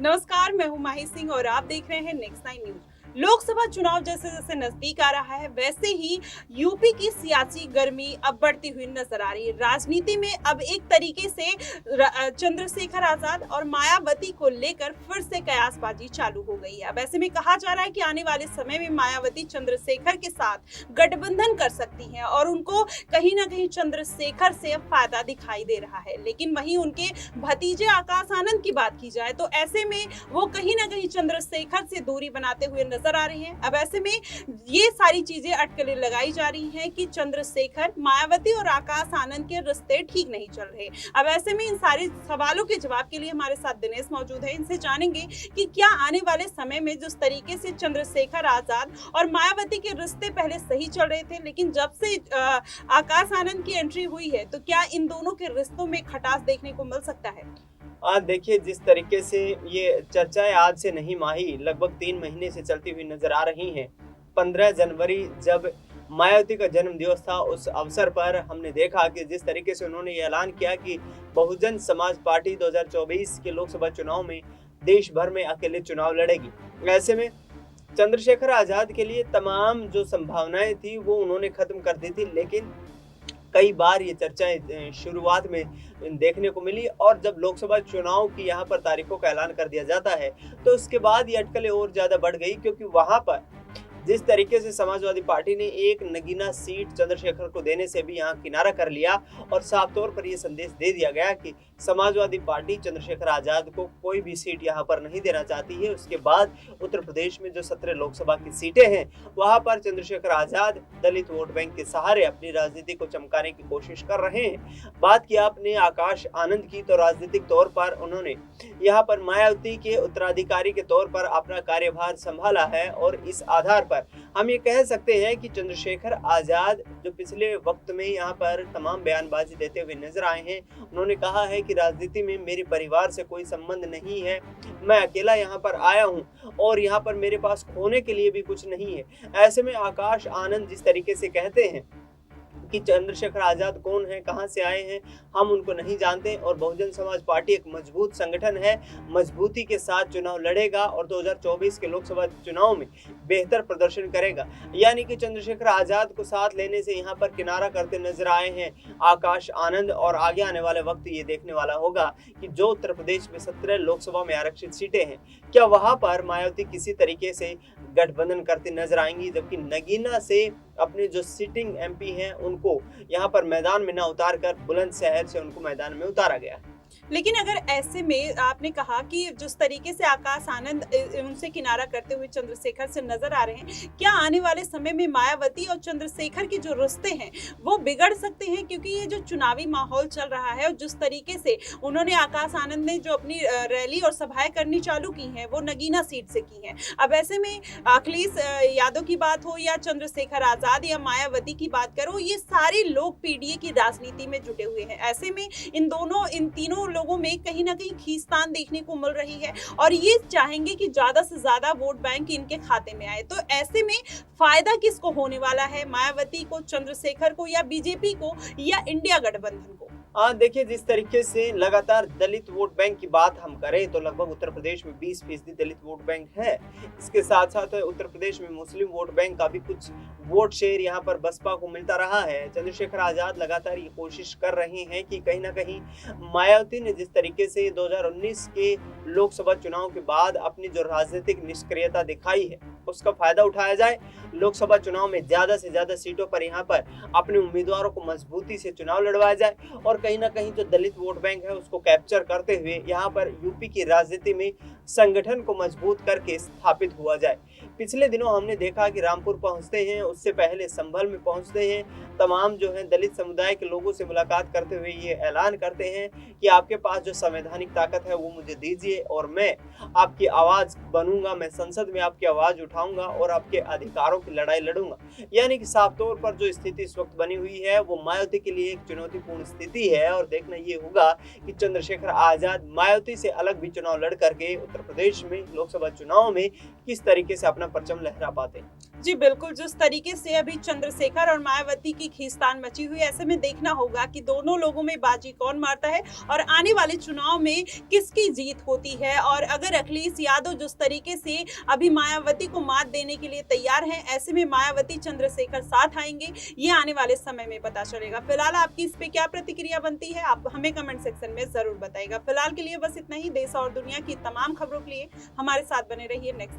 नमस्कार, मैं हूं माही सिंह और आप देख रहे हैं नेक्स्ट 9 न्यूज। लोकसभा चुनाव जैसे जैसे नजदीक आ रहा है वैसे ही यूपी की सियासी गर्मी अब बढ़ती हुई नजर आ रही है। राजनीति में अब एक तरीके से चंद्रशेखर आजाद और मायावती को लेकर फिर से कयासबाजी चालू हो गई है। अब ऐसे में कहा जा रहा है कि आने वाले समय में मायावती चंद्रशेखर के साथ गठबंधन कर सकती हैं और उनको कहीं ना कहीं चंद्रशेखर से फायदा दिखाई दे रहा है। लेकिन वहीं उनके भतीजे आकाश आनंद की बात की जाए तो ऐसे में वो कहीं ना कहीं चंद्रशेखर से दूरी बनाते हुए नजर आ रही हैं। अब ऐसे में ये सारी चीजें अटकलें लगाई जा रही हैं कि चंद्रशेखर, मायावती और आकाश आनंद के रिश्ते ठीक नहीं चल रहे। अब ऐसे में इन सारे सवालों के जवाब के लिए हमारे साथ दिनेश मौजूद है। इनसे जानेंगे कि क्या आने वाले समय में जिस तरीके से चंद्रशेखर आजाद और मायावती के रिश्ते पहले सही चल रहे थे, लेकिन जब से आकाश आनंद की एंट्री हुई है तो क्या इन दोनों के रिश्तों में खटास देखने को मिल सकता है? देखिए, जिस तरीके से ये चर्चाएं आज से नहीं माही लगभग 3 महीने से चलती हुई नजर आ रही हैं। 15 जनवरी जब मायावती का जन्म दिवस था, उस अवसर पर हमने देखा कि जिस तरीके से उन्होंने ये ऐलान किया कि बहुजन समाज पार्टी 2024 के लोकसभा चुनाव में देश भर में अकेले चुनाव लड़ेगी। ऐसे में चंद्रशेखर आजाद के लिए तमाम जो संभावनाएं थी वो उन्होंने खत्म कर दी थी, लेकिन कई बार ये चर्चाएं शुरुआत में देखने को मिली और जब लोकसभा चुनाव की यहाँ पर तारीखों का ऐलान कर दिया जाता है तो उसके बाद ये अटकलें और ज्यादा बढ़ गई, क्योंकि वहां पर जिस तरीके से समाजवादी पार्टी ने एक नगीना सीट चंद्रशेखर को देने से भी यहाँ किनारा कर लिया और साफ तौर पर यह संदेश दे दिया गया कि समाजवादी पार्टी चंद्रशेखर आजाद को कोई भी सीट यहाँ पर नहीं देना चाहती है। उसके बाद उत्तर प्रदेश में जो 17 लोकसभा की सीटें हैं वहां पर चंद्रशेखर आजाद दलित वोट बैंक के सहारे अपनी राजनीति को चमकाने की कोशिश कर रहे हैं। बात की आपने आकाश आनंद की, तो राजनीतिक तौर पर उन्होंने यहाँ पर मायावती के उत्तराधिकारी के तौर पर अपना कार्यभार संभाला है और इस आधार पर हम ये कह सकते हैं कि चंद्रशेखर आजाद जो पिछले वक्त में यहाँ पर तमाम बयानबाजी देते हुए नजर आए हैं, उन्होंने कहा है कि राजनीति में मेरे परिवार से कोई संबंध नहीं है, मैं अकेला यहाँ पर आया हूँ और यहाँ पर मेरे पास खोने के लिए भी कुछ नहीं है। ऐसे में आकाश आनंद जिस तरीके से कहते हैं कि चंद्रशेखर आजाद कौन है, कहां से आए हैं, हम उनको नहीं जानते और बहुजन समाज पार्टी एक मजबूत संगठन है, मजबूती के साथ चुनाव लड़ेगा और 2024 के लोकसभा चुनाव में बेहतर प्रदर्शन करेगा। यानी कि चंद्रशेखर आजाद को साथ लेने से यहाँ पर किनारा करते नजर आए हैं आकाश आनंद और आगे आने वाले वक्त ये देखने वाला होगा कि जो उत्तर प्रदेश में 17 लोकसभा में आरक्षित सीटें हैं, क्या वहां पर मायावती किसी तरीके से गठबंधन करती नजर आएंगी, जबकि नगीना से अपने जो सिटिंग एमपी हैं उनको यहाँ पर मैदान में ना उतार कर बुलंदशहर से उनको मैदान में उतारा गया है। लेकिन अगर ऐसे में आपने कहा कि जिस तरीके से आकाश आनंद उनसे किनारा करते हुए चंद्रशेखर से नजर आ रहे हैं, क्या आने वाले समय में मायावती और चंद्रशेखर के जो रिश्ते हैं वो बिगड़ सकते हैं? क्योंकि ये जो चुनावी माहौल चल रहा है और जिस तरीके से उन्होंने आकाश आनंद ने जो अपनी रैली और सभाएं करनी चालू की हैं वो नगीना सीट से की हैं। अब ऐसे में अखिलेश यादव की बात हो या चंद्रशेखर आजाद या मायावती की बात करो, ये सारे लोग पीडीए की राजनीति में जुटे हुए हैं। ऐसे में इन तीनों लोगों में कहीं ना कहीं खींचतान देखने को मिल रही है और ये चाहेंगे कि ज्यादा से ज्यादा वोट बैंक इनके खाते में आए। तो ऐसे में फायदा किसको होने वाला है, मायावती को, चंद्रशेखर को या बीजेपी को या इंडिया गठबंधन को? देखिए, जिस तरीके से लगातार दलित वोट बैंक की बात हम करें तो लगभग उत्तर प्रदेश में 20% दलित वोट बैंक है। इसके साथ साथ उत्तर प्रदेश में मुस्लिम वोट बैंक का भी कुछ वोट शेयर यहाँ पर बसपा को मिलता रहा है। चंद्रशेखर आजाद लगातार ये कोशिश कर रहे हैं कि कहीं ना कहीं मायावती ने जिस तरीके से 2019 के लोकसभा चुनाव के बाद अपनी जो राजनीतिक निष्क्रियता दिखाई है उसका फायदा उठाया जाए, लोकसभा चुनाव में ज्यादा से ज्यादा सीटों पर यहाँ पर अपने उम्मीदवारों को मजबूती से चुनाव लड़वाया जाए और कहीं ना कहीं जो दलित वोट बैंक है उसको कैप्चर करते हुए यहाँ पर यूपी की राजनीति में संगठन को मजबूत करके स्थापित हुआ जाए। पिछले दिनों हमने देखा कि रामपुर पहुंचते हैं, उससे पहले संभल में पहुंचते हैं, तमाम जो है दलित समुदाय के लोगों से मुलाकात करते हुए ये ऐलान करते हैं कि आपके पास जो संवैधानिक ताकत है वो मुझे दीजिए और मैं आपकी आवाज बनूंगा, मैं संसद में आपकी आवाज उठाऊंगा और आपके अधिकारों की लड़ाई लड़ूंगा। यानी कि साफ तौर पर जो स्थिति इस वक्त बनी हुई है वो मायावती के लिए एक चुनौतीपूर्ण स्थिति है और देखना ये होगा कि चंद्रशेखर आजाद मायावती से अलग भी चुनाव लड़ करके उत्तर प्रदेश में लोकसभा चुनाव में किस तरीके से अपना परचम लहरा पाते हैं। जी बिल्कुल, जिस तरीके से अभी चंद्रशेखर और मायावती की खींचतान मची हुई है, ऐसे में देखना होगा कि दोनों लोगों में बाजी कौन मारता है और आने वाले चुनाव में किसकी जीत होती है। और अगर अखिलेश यादव जिस तरीके से अभी मायावती को मात देने के लिए तैयार हैं, ऐसे में मायावती चंद्रशेखर साथ आएंगे, ये आने वाले समय में पता चलेगा। फिलहाल आपकी इस पे क्या प्रतिक्रिया बनती है, आप हमें कमेंट सेक्शन में जरूर बताइएगा। फिलहाल के लिए बस इतना ही। देश और दुनिया की तमाम खबरों के लिए हमारे साथ बने रहिए नेक्स्ट